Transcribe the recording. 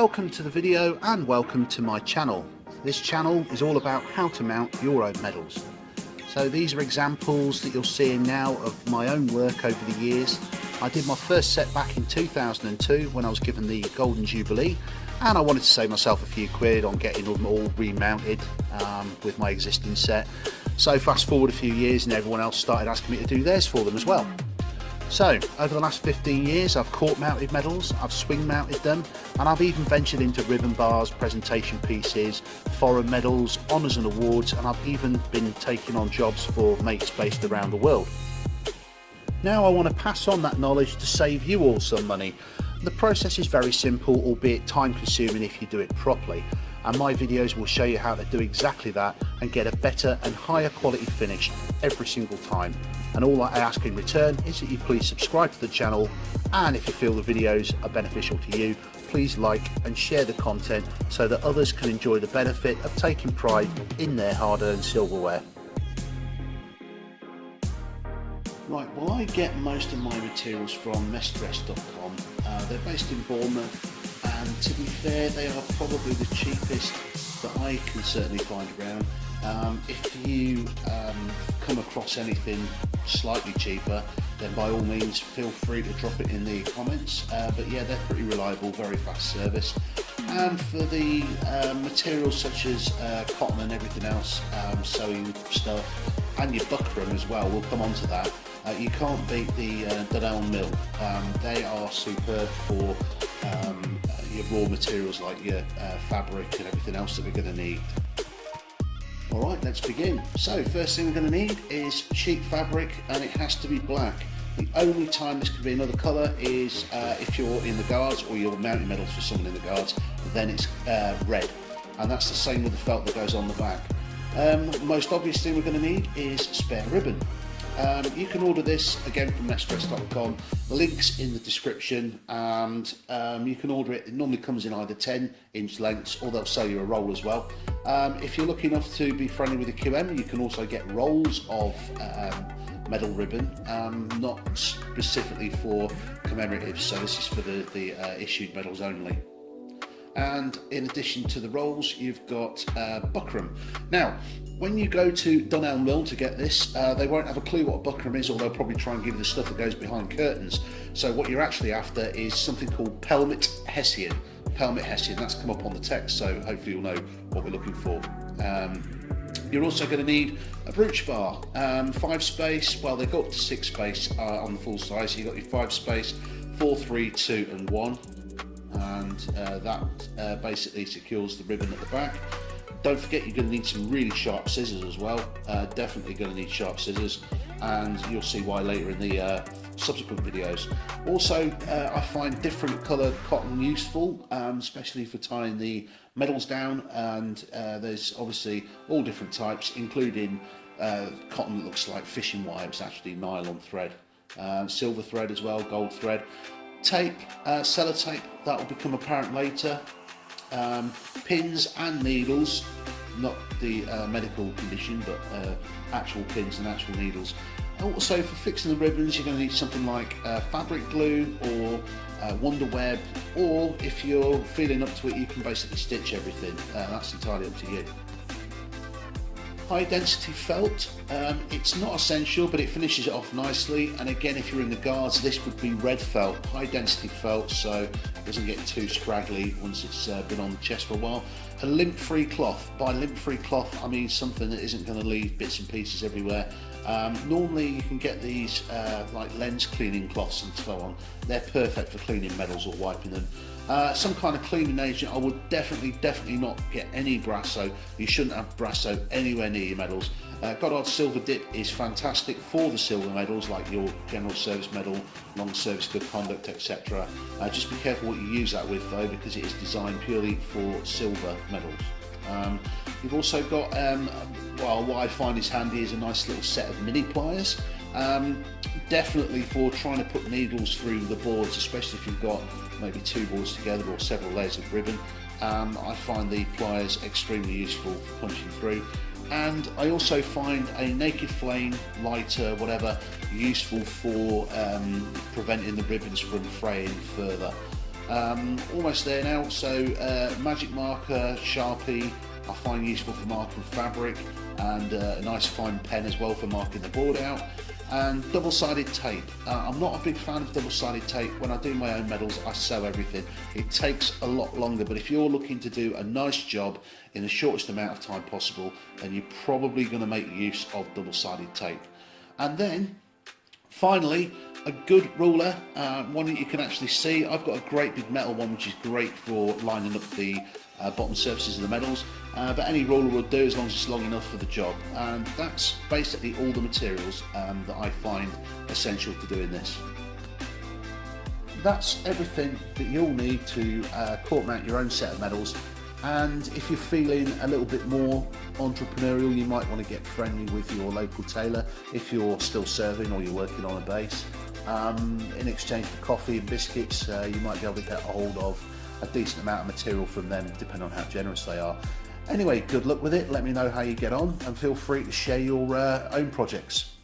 Welcome to the video and welcome to my channel. This channel is all about how to mount your own medals. So these are examples that you're seeing now of my own work over the years. I did my first set back in 2002 when I was given the Golden Jubilee, and I wanted to save myself a few quid on getting them all remounted with my existing set. So fast forward a few years and everyone else started asking me to do theirs for them as well. So over the last 15 years I've court mounted medals, I've swing mounted them, and I've even ventured into ribbon bars, presentation pieces, foreign medals, honours and awards, and I've even been taking on jobs for mates based around the world. Now I want to pass on that knowledge to save you all some money. The process is very simple, albeit time consuming if you do it properly, and my videos will show you how to do exactly that and get a better and higher quality finish every single time. And all I ask in return is that you please subscribe to the channel, and if you feel the videos are beneficial to you, please like and share the content so that others can enjoy the benefit of taking pride in their hard-earned silverware. Right, well, I get most of my materials from messdress.com. They're based in Bournemouth, and to be fair, they are probably the cheapest that I can certainly find around. If you come across anything slightly cheaper, then by all means feel free to drop it in the comments. But yeah, they're pretty reliable, very fast service. And for the materials such as cotton and everything else, sewing stuff, and your buckram as well, we'll come on to that. You can't beat the Dunelm mill. They are superb for your raw materials like your fabric and everything else that we're going to need. Alright, let's begin. So first thing we're going to need is sheet fabric, and it has to be black. The only time this can be another colour is if you're in the guards or you're mounting medals for someone in the guards, then it's red, and that's the same with the felt that goes on the back. The most obvious thing we're going to need is spare ribbon. You can order this again from messdress.com, the link's in the description, and you can order it. It normally comes in either 10-inch lengths, or they'll sell you a roll as well. If you're lucky enough to be friendly with the QM, you can also get rolls of medal ribbon, not specifically for commemoratives, so this is for the issued medals only. And in addition to the rolls, you've got buckram. Now, when you go to Dunelm mill to get this, they won't have a clue what buckram is, or they'll probably try and give you the stuff that goes behind curtains. So what you're actually after is something called pelmet hessian. Pelmet hessian, that's come up on the text, so hopefully you'll know what we're looking for. You're also going to need a brooch bar, 5 space, well they go up to 6 space on the full size. So you've got your 5 space, 4, 3, 2 and 1. And that basically secures the ribbon at the back. Don't forget you're going to need some really sharp scissors as well. Definitely going to need sharp scissors, and you'll see why later in the subsequent videos. Also, I find different coloured cotton useful, especially for tying the medals down, and there's obviously all different types, including cotton that looks like fishing wire. It's actually nylon thread, silver thread as well, gold thread. Tape, sellotape, that will become apparent later. Pins and needles, not the medical condition, but actual pins and actual needles. Also, for fixing the ribbons, you're going to need something like fabric glue or Wonder Web, or if you're feeling up to it, you can basically stitch everything. That's entirely up to you. High density felt, it's not essential, but it finishes it off nicely. And again, if you're in the guards, this would be red felt, high density felt, so it doesn't get too scraggly once it's been on the chest for a while. A lint free cloth. By lint free cloth, I mean something that isn't going to leave bits and pieces everywhere. Normally you can get these like lens cleaning cloths and so on. They're perfect for cleaning medals or wiping them. Some kind of cleaning agent. I would definitely not get any brasso. You shouldn't have brasso anywhere near your medals. Goddard Silver Dip is fantastic for the silver medals, like your General Service Medal, Long Service Good Conduct, etc. Just be careful what you use that with though, because it is designed purely for silver medals. You've also got, well, what I find is handy is a nice little set of mini pliers. Definitely for trying to put needles through the boards, especially if you've got maybe 2 boards together or several layers of ribbon. I find the pliers extremely useful for punching through. And I also find a naked flame, lighter, whatever, useful for preventing the ribbons from fraying further. Almost there now. So magic marker, Sharpie I find useful for marking fabric, and a nice fine pen as well for marking the board out, and double-sided tape. I'm not a big fan of double-sided tape. When I do my own medals, I sew everything. It takes a lot longer, but if you're looking to do a nice job in the shortest amount of time possible, then you're probably going to make use of double-sided tape. And then finally, a good ruler, one that you can actually see. I've got a great big metal one, which is great for lining up the bottom surfaces of the medals, but any ruler will do as long as it's long enough for the job. And that's basically all the materials that I find essential to doing this. That's everything that you'll need to court mount your own set of medals. And if you're feeling a little bit more entrepreneurial, you might want to get friendly with your local tailor if you're still serving or you're working on a base. In exchange for coffee and biscuits, you might be able to get a hold of a decent amount of material from them, depending on how generous they are. Anyway, good luck with it. Let me know how you get on, and feel free to share your own projects.